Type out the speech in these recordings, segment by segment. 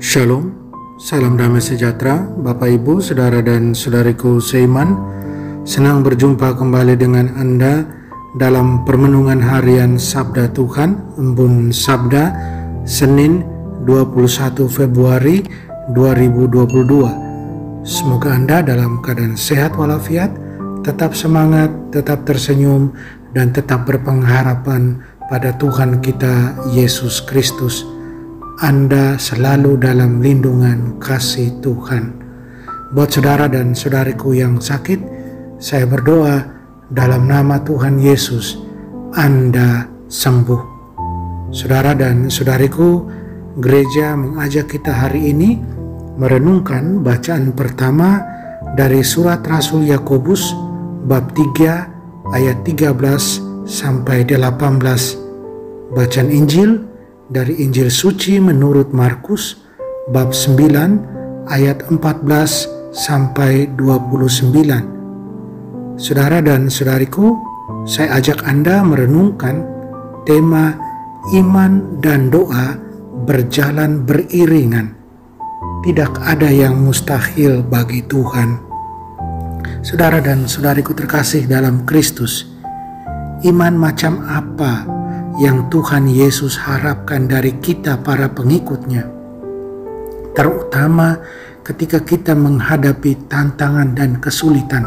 Shalom, salam damai sejahtera Bapak Ibu, Saudara dan Saudariku seiman. Senang berjumpa kembali dengan Anda dalam permenungan harian Sabda Tuhan, Embun Sabda, Senin 21 Februari 2022. Semoga Anda dalam keadaan sehat walafiat, tetap semangat, tetap tersenyum, dan tetap berpengharapan pada Tuhan kita Yesus Kristus. Anda selalu dalam lindungan kasih Tuhan. Buat saudara dan saudariku yang sakit, saya berdoa dalam nama Tuhan Yesus, Anda sembuh. Saudara dan saudariku, gereja mengajak kita hari ini merenungkan bacaan pertama dari surat Rasul Yakobus bab 3 ayat 13 sampai 18. Bacaan Injil dari Injil Suci menurut Markus bab 9 ayat 14 sampai 29. Saudara dan saudariku, saya ajak Anda merenungkan tema iman dan doa berjalan beriringan. Tidak ada yang mustahil bagi Tuhan. Saudara dan saudariku terkasih dalam Kristus, iman macam apa yang Tuhan Yesus harapkan dari kita para pengikutnya, terutama ketika kita menghadapi tantangan dan kesulitan,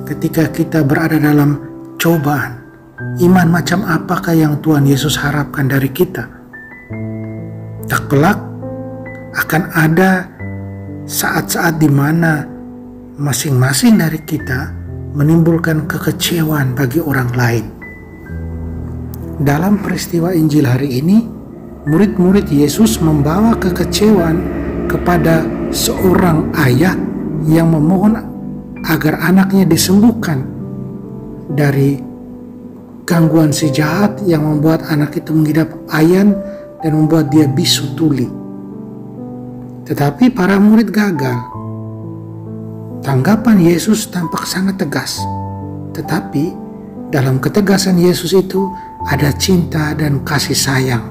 ketika kita berada dalam cobaan. Iman macam apakah yang Tuhan Yesus harapkan dari kita? Tak pelak akan ada saat-saat di mana masing-masing dari kita menimbulkan kekecewaan bagi orang lain. Dalam peristiwa Injil hari ini, murid-murid Yesus membawa kekecewaan kepada seorang ayah yang memohon agar anaknya disembuhkan dari gangguan si jahat yang membuat anak itu mengidap ayan dan membuat dia bisu tuli. Tetapi para murid gagal. Tanggapan Yesus tampak sangat tegas, tetapi dalam ketegasan Yesus itu ada cinta dan kasih sayang.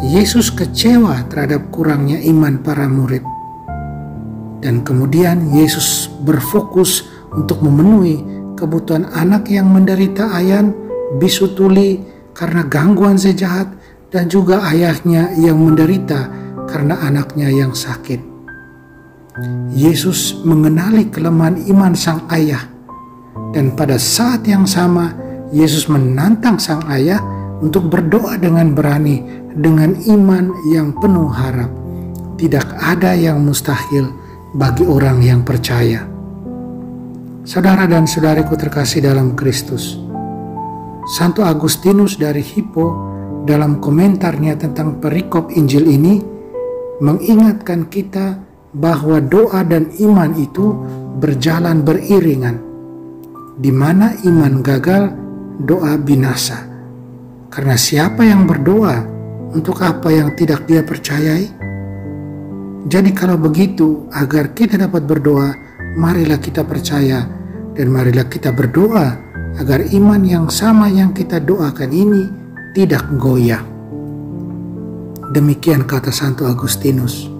Yesus kecewa terhadap kurangnya iman para murid. Dan kemudian Yesus berfokus untuk memenuhi kebutuhan anak yang menderita ayan, bisu tuli karena gangguan sejahat, dan juga ayahnya yang menderita karena anaknya yang sakit. Yesus mengenali kelemahan iman sang ayah. Dan pada saat yang sama, Yesus menantang sang ayah untuk berdoa dengan berani, dengan iman yang penuh harap. Tidak ada yang mustahil bagi orang yang percaya. Saudara dan saudariku terkasih dalam Kristus, Santo Agustinus dari Hippo dalam komentarnya tentang perikop Injil ini mengingatkan kita bahwa doa dan iman itu berjalan beriringan. Di mana iman gagal, doa binasa. Karena siapa yang berdoa untuk apa yang tidak dia percayai? Jadi kalau begitu, agar kita dapat berdoa, marilah kita percaya dan marilah kita berdoa agar iman yang sama yang kita doakan ini tidak goyah. Demikian kata Santo Agustinus.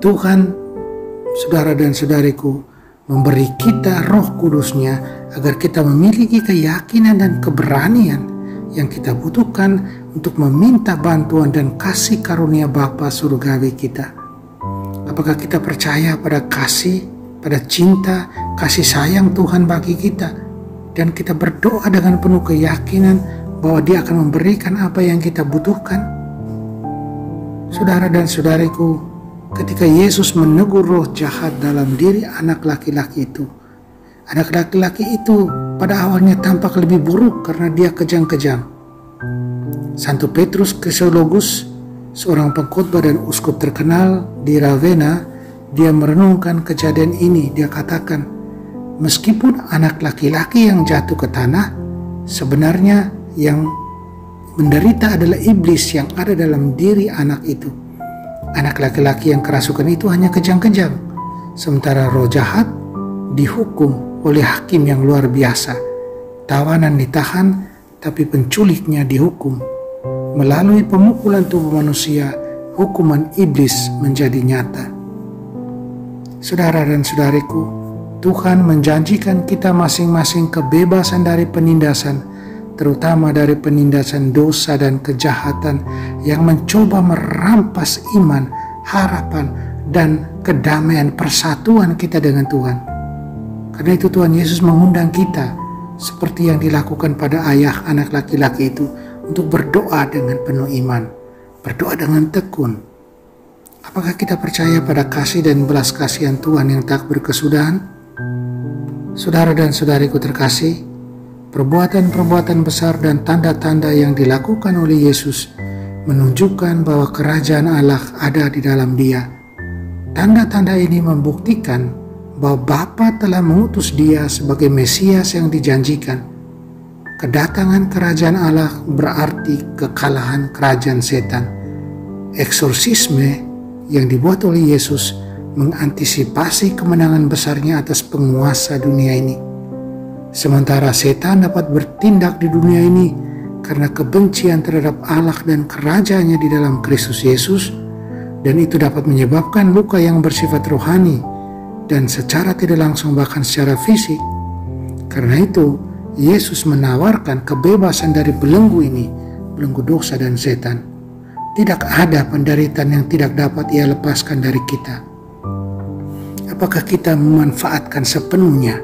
Tuhan, saudara dan saudariku, memberi kita Roh Kudus-Nya agar kita memiliki keyakinan dan keberanian yang kita butuhkan untuk meminta bantuan dan kasih karunia Bapa surgawi kita. Apakah kita percaya pada kasih, pada cinta, kasih sayang Tuhan bagi kita, dan kita berdoa dengan penuh keyakinan bahwa Dia akan memberikan apa yang kita butuhkan? Saudara dan saudariku, ketika Yesus menegur roh jahat dalam diri anak laki-laki itu, anak laki-laki itu pada awalnya tampak lebih buruk karena dia kejang-kejang. Santo Petrus Chrysologus, seorang pengkhotbah dan uskup terkenal di Ravenna, dia merenungkan kejadian ini. Dia katakan, meskipun anak laki-laki yang jatuh ke tanah, sebenarnya yang menderita adalah iblis yang ada dalam diri anak itu. Anak laki-laki yang kerasukan itu hanya kejang-kejang, sementara roh jahat dihukum oleh hakim yang luar biasa. Tawanan ditahan, tapi penculiknya dihukum. Melalui pemukulan tubuh manusia, hukuman iblis menjadi nyata. Saudara dan saudariku, Tuhan menjanjikan kita masing-masing kebebasan dari penindasan, terutama dari penindasan dosa dan kejahatan yang mencoba merampas iman, harapan, dan kedamaian persatuan kita dengan Tuhan. Karena itu Tuhan Yesus mengundang kita, seperti yang dilakukan pada ayah anak laki-laki itu, untuk berdoa dengan penuh iman, berdoa dengan tekun. Apakah kita percaya pada kasih dan belas kasihan Tuhan yang tak berkesudahan? Saudara dan saudariku terkasih, perbuatan-perbuatan besar dan tanda-tanda yang dilakukan oleh Yesus menunjukkan bahwa kerajaan Allah ada di dalam Dia. Tanda-tanda ini membuktikan bahwa Bapa telah mengutus Dia sebagai Mesias yang dijanjikan. Kedatangan kerajaan Allah berarti kekalahan kerajaan setan. Eksorsisme yang dibuat oleh Yesus mengantisipasi kemenangan besarnya atas penguasa dunia ini. Sementara setan dapat bertindak di dunia ini karena kebencian terhadap Allah dan kerajaannya di dalam Kristus Yesus, dan itu dapat menyebabkan luka yang bersifat rohani dan secara tidak langsung bahkan secara fisik. Karena itu, Yesus menawarkan kebebasan dari belenggu ini, belenggu dosa dan setan. Tidak ada penderitaan yang tidak dapat Ia lepaskan dari kita. Apakah kita memanfaatkan sepenuhnya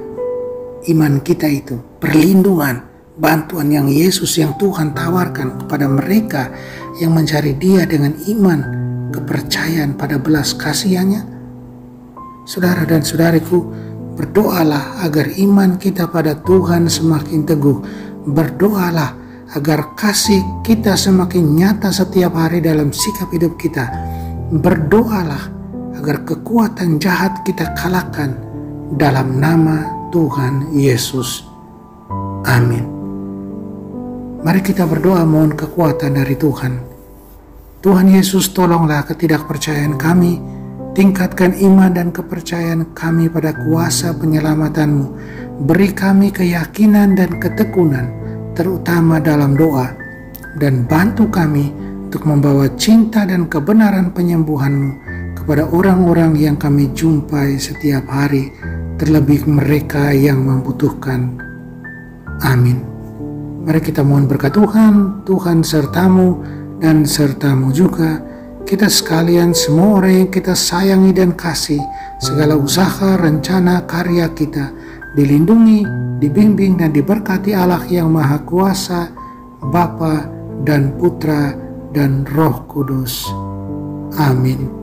iman kita itu, perlindungan, bantuan yang Yesus, yang Tuhan tawarkan kepada mereka yang mencari Dia dengan iman, kepercayaan pada belas kasihannya? Saudara dan saudariku, berdoalah agar iman kita pada Tuhan semakin teguh. Berdoalah agar kasih kita semakin nyata setiap hari dalam sikap hidup kita. Berdoalah agar kekuatan jahat kita kalahkan dalam nama Tuhan Yesus. Amin. Mari kita berdoa mohon kekuatan dari Tuhan. Tuhan Yesus, tolonglah ketidakpercayaan kami, tingkatkan iman dan kepercayaan kami pada kuasa penyelamatanmu. Beri kami keyakinan dan ketekunan, terutama dalam doa, dan bantu kami untuk membawa cinta dan kebenaran penyembuhanmu kepada orang-orang yang kami jumpai setiap hari, terlebih mereka yang membutuhkan. Amin. Mari kita mohon berkat Tuhan, Tuhan sertamu dan sertamu juga, kita sekalian, semua orang yang kita sayangi dan kasih, segala usaha, rencana, karya kita, dilindungi, dibimbing dan diberkati Allah yang Maha Kuasa, Bapa dan Putra dan Roh Kudus. Amin.